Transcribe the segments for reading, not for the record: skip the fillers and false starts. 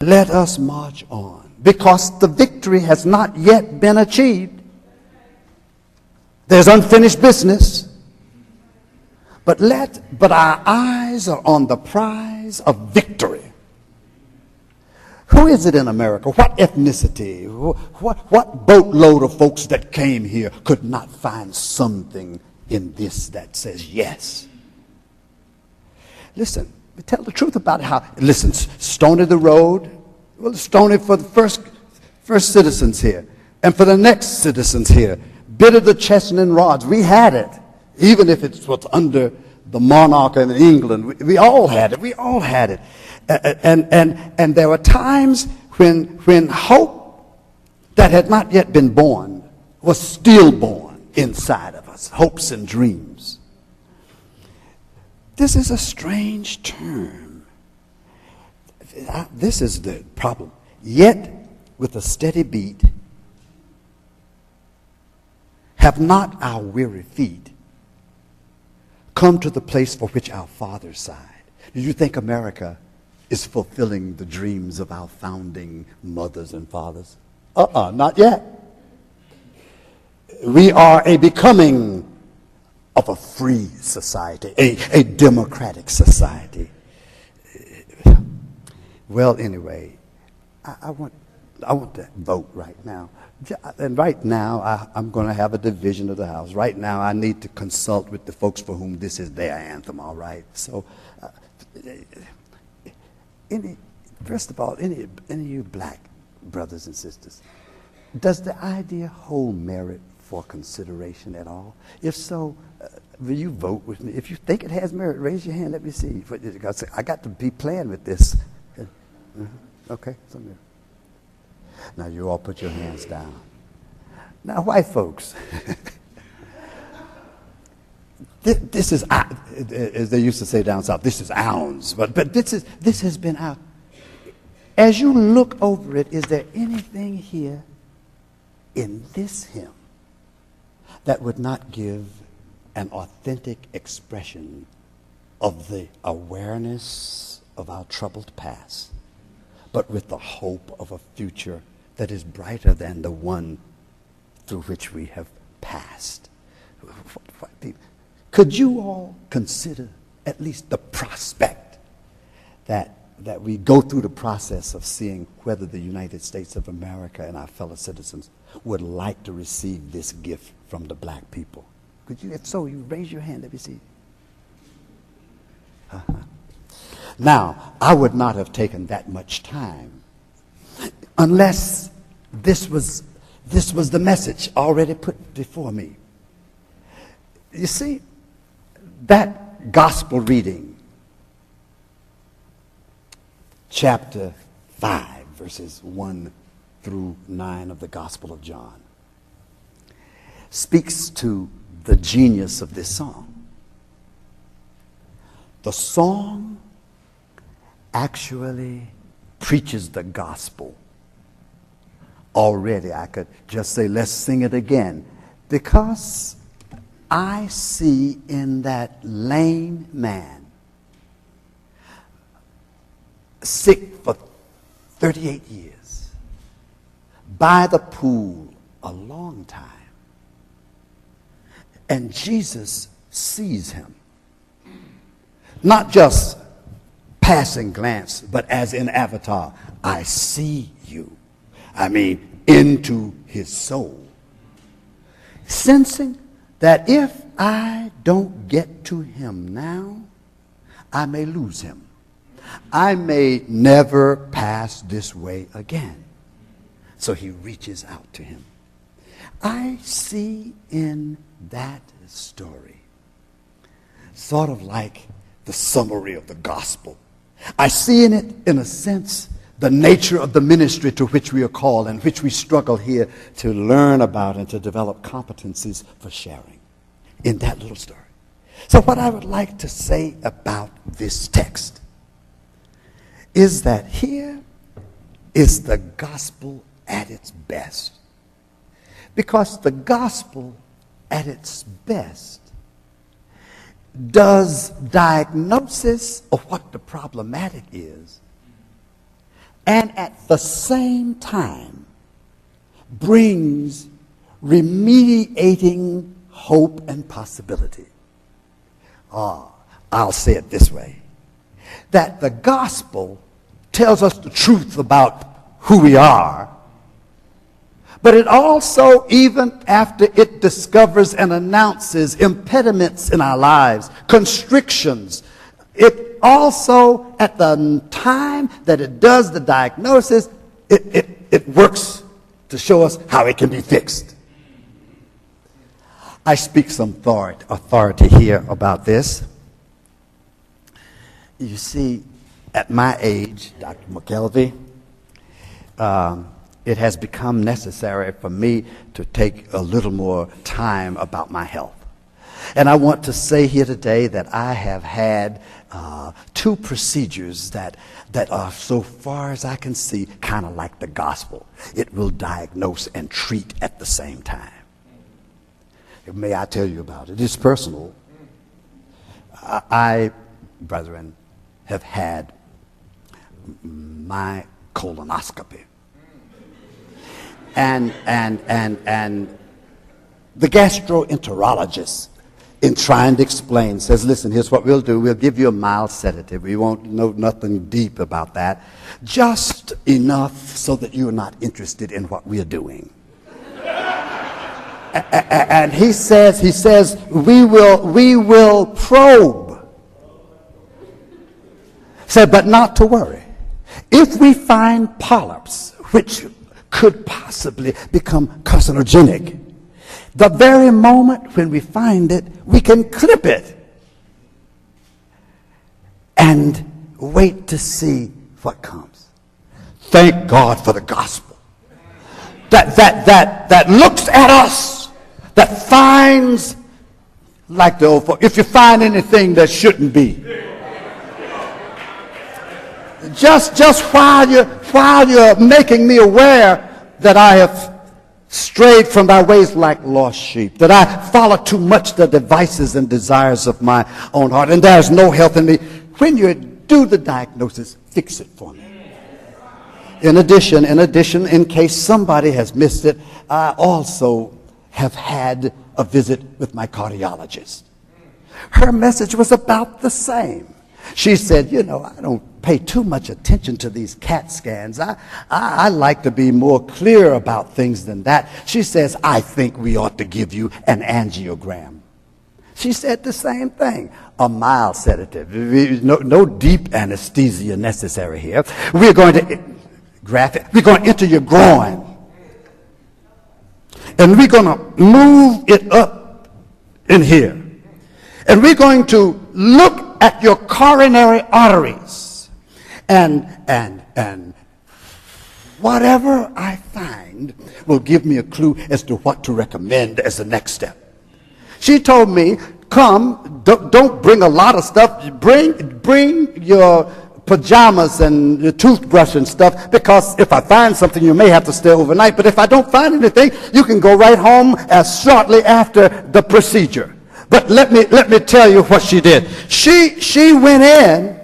Let us march on, because the victory has not yet been achieved. There's unfinished business. But our eyes are on the prize of victory. Who is it in America? What ethnicity? What boatload of folks that came here could not find something in this that says yes? Listen, tell the truth about how. Listen, stony the road. Well, stony for the first citizens here, and for the next citizens here. Bitter the chestnut rods. We had it, even if it was under the monarch in England. We all had it. We all had it. And there were times when hope that had not yet been born was still born inside of us, hopes and dreams. This is a strange term. This is the problem. Yet, with a steady beat, have not our weary feet come to the place for which our fathers sighed? Do you think America is fulfilling the dreams of our founding mothers and fathers? Not yet. We are a becoming of a free society, a democratic society. Well, anyway, I want to vote right now. And right now, I'm going to have a division of the House. Right now, I need to consult with the folks for whom this is their anthem, all right? So, first of all, any of you black brothers and sisters, does the idea hold merit for consideration at all? If so, will you vote with me? If you think it has merit, raise your hand. Let me see. I got to be playing with this. Okay. Now you all put your hands down. Now, white folks, this is, as they used to say down south, this is ounds. But this has been out. As you look over it, is there anything here in this hymn that would not give an authentic expression of the awareness of our troubled past, but with the hope of a future that is brighter than the one through which we have passed? Could you all consider at least the prospect that we go through the process of seeing whether the United States of America and our fellow citizens would like to receive this gift from the black people? Could you? If so, you raise your hand. Let me see. Now, I would not have taken that much time unless this was the message already put before me. You see, that gospel reading, chapter 5, verses 1 through 9 of the Gospel of John, speaks to the genius of this song. The song actually preaches the gospel. Already, I could just say, let's sing it again, because I see in that lame man, sick for 38 years, by the pool a long time, and Jesus sees him. Not just passing glance, but as in Avatar, I see you. I mean, into his soul. Sensing that if I don't get to him now, I may lose him. I may never pass this way again. So he reaches out to him. I see in that story sort of like the summary of the gospel. I see in it, in a sense, the nature of the ministry to which we are called and which we struggle here to learn about and to develop competencies for sharing in that little story. So what I would like to say about this text is that here is the gospel at its best. Because the gospel at its best does diagnosis of what the problematic is, and at the same time brings remediating hope and possibility. I'll say it this way, that the gospel tells us the truth about who we are, but it also, even after it discovers and announces impediments in our lives, constrictions, it also, at the time that it does the diagnosis, it works to show us how it can be fixed. I speak some authority here about this. You see, at my age, Dr. McKelvey, it has become necessary for me to take a little more time about my health. And I want to say here today that I have had 2 procedures that are, so far as I can see, kind of like the gospel. It will diagnose and treat at the same time. May I tell you about it? It's personal. I, brethren, have had my colonoscopy. And the gastroenterologist, in trying to explain, says, listen, here's what we'll do. We'll give you a mild sedative. We won't know nothing deep about that. Just enough so that you're not interested in what we're doing. And he says, we will probe. Said, but not to worry. If we find polyps, which could possibly become carcinogenic, the very moment when we find it, we can clip it and wait to see what comes. Thank God for the gospel that looks at us, that finds, like the old folk, if you find anything that shouldn't be. Just while you're making me aware that I have strayed from thy ways like lost sheep, that I follow too much the devices and desires of my own heart, and there's no health in me. When you do the diagnosis, fix it for me. In addition, in case somebody has missed it, I also have had a visit with my cardiologist. Her message was about the same. She said, I don't pay too much attention to these CAT scans. I like to be more clear about things than that. She says, I think we ought to give you an angiogram. She said the same thing. A mild sedative. No deep anesthesia necessary here. We're going to graph it. We're going to enter your groin. And we're going to move it up in here. And we're going to look at your coronary arteries. And whatever I find will give me a clue as to what to recommend as the next step. She told me, come, don't bring a lot of stuff. Bring your pajamas and your toothbrush and stuff, because if I find something, you may have to stay overnight. But if I don't find anything, you can go right home as shortly after the procedure. But let me tell you what she did. She went in,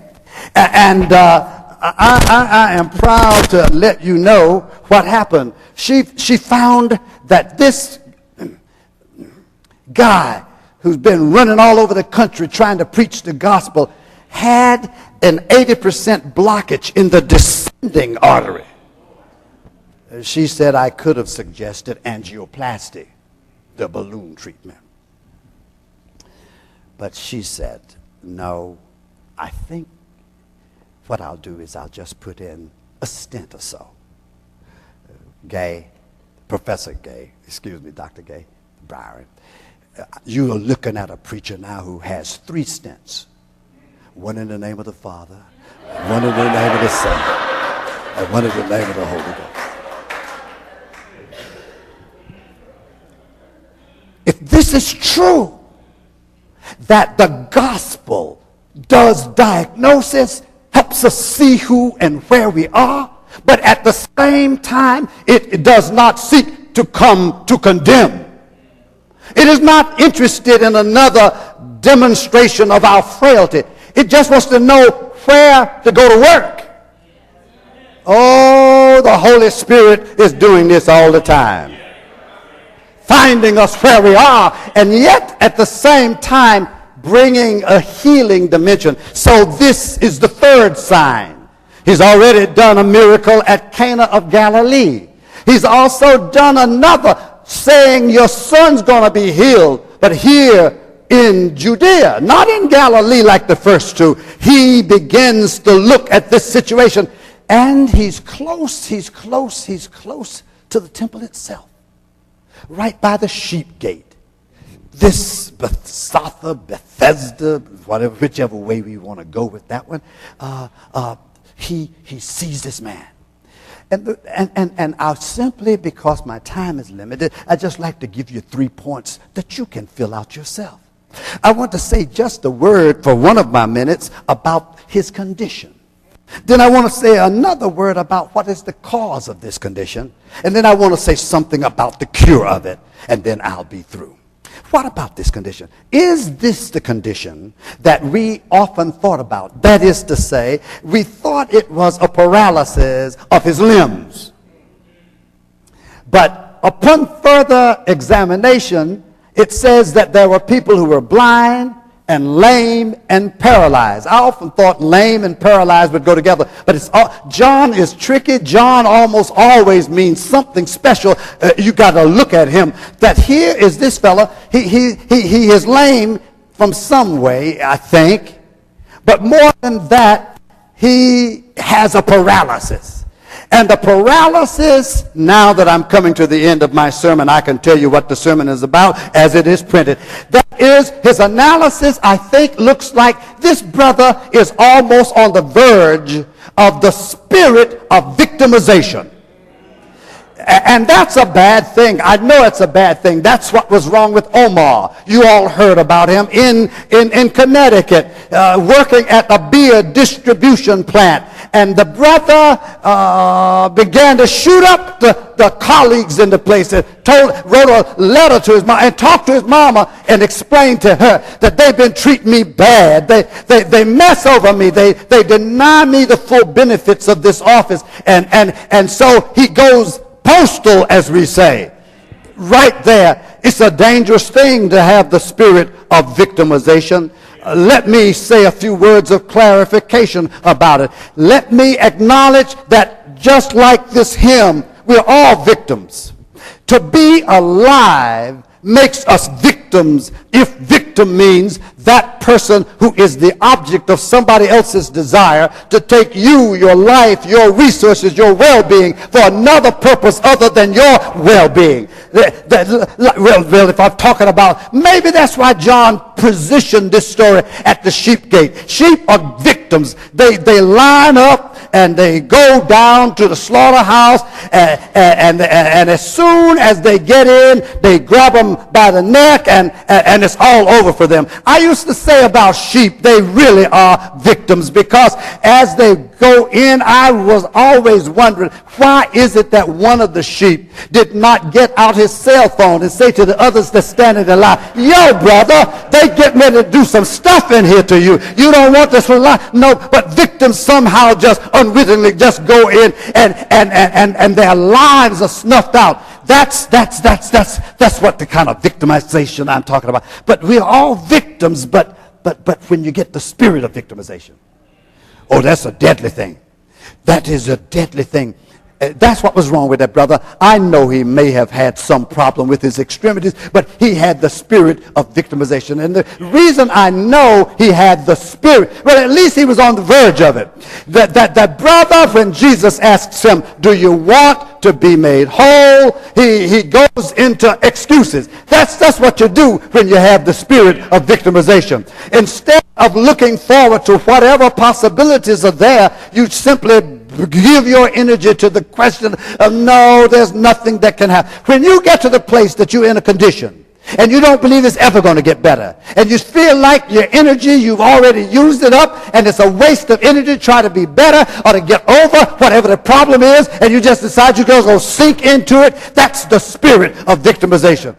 and I am proud to let you know what happened. She found that this guy who's been running all over the country trying to preach the gospel had an 80% blockage in the descending artery. She said I could have suggested angioplasty, the balloon treatment. But she said, no, I think what I'll do is I'll just put in a stent or so. Dr. Gay, Byron, you are looking at a preacher now who has 3 stents. One in the name of the Father, one in the name of the Son, and one in the name of the Holy Ghost. If this is true, that the gospel does diagnosis, helps us see who and where we are, but at the same time, it does not seek to come to condemn. It is not interested in another demonstration of our frailty. It just wants to know where to go to work. Oh, the Holy Spirit is doing this all the time. Finding us where we are, and yet at the same time bringing a healing dimension. So this is the third sign. He's already done a miracle at Cana of Galilee. He's also done another, saying your son's going to be healed. But here in Judea, not in Galilee like the first two, he begins to look at this situation. And he's close to the temple itself. Right by the sheep gate. This Bethesda, whatever, whichever way we want to go with that one, he sees this man. And I'll simply, because my time is limited, I'd just like to give you 3 points that you can fill out yourself. I want to say just a word for one of my minutes about his condition. Then I want to say another word about what is the cause of this condition. And then I want to say something about the cure of it. And then I'll be through. What about this condition? Is this the condition that we often thought about? That is to say, we thought it was a paralysis of his limbs. But upon further examination, it says that there were people who were blind and lame and paralyzed. I often thought lame and paralyzed would go together, but John is tricky. John almost always means something special. You got to look at him. That here is this fella. He is lame from some way, I think, but more than that, he has a paralysis. And the paralysis, now that I'm coming to the end of my sermon, I can tell you what the sermon is about as it is printed. That is, his analysis, I think, looks like this brother is almost on the verge of the spirit of victimization. And that's a bad thing. I know it's a bad thing. That's what was wrong with Omar. You all heard about him in Connecticut, working at a beer distribution plant. And the brother began to shoot up the colleagues in the place and wrote a letter to his mom and talked to his mama and explained to her that they've been treating me bad. They mess over me. They deny me the full benefits of this office. And so he goes postal, as we say. Right there. It's a dangerous thing to have the spirit of victimization. Let me say a few words of clarification about it. Let me acknowledge that just like this hymn, we're all victims. To be alive makes us victims, if victim means that person who is the object of somebody else's desire to take you, your life, your resources, your well-being for another purpose other than your well-being. Well, if I'm talking about, maybe that's why John positioned this story at the sheep gate. Sheep are victims. They line up and they go down to the slaughterhouse, and as soon as they get in, they grab them by the neck, and it's all over for them. I used to say about sheep, they really are victims, because as they go in, I was always wondering, why is it that one of the sheep did not get out his cell phone and say to the others that's standing in line, yo, brother, they getting ready to do some stuff in here to you. You don't want this for life. No, but victims somehow just unwittingly just go in and their lives are snuffed out. That's what the kind of victimization I'm talking about. But we're all victims, but when you get the spirit of victimization, oh, that's a deadly thing. That is a deadly thing. That's what was wrong with that brother. I know he may have had some problem with his extremities, but he had the spirit of victimization. And the reason I know he had the spirit, well, at least he was on the verge of it. That brother, when Jesus asks him, do you want to be made whole? He goes into excuses. That's what you do when you have the spirit of victimization. Instead of looking forward to whatever possibilities are there, you simply give your energy to the question of, no, there's nothing that can happen. When you get to the place that you're in a condition and you don't believe it's ever going to get better, and you feel like your energy, you've already used it up, and it's a waste of energy to try to be better or to get over whatever the problem is, and you just decide you're going to sink into it, that's the spirit of victimization.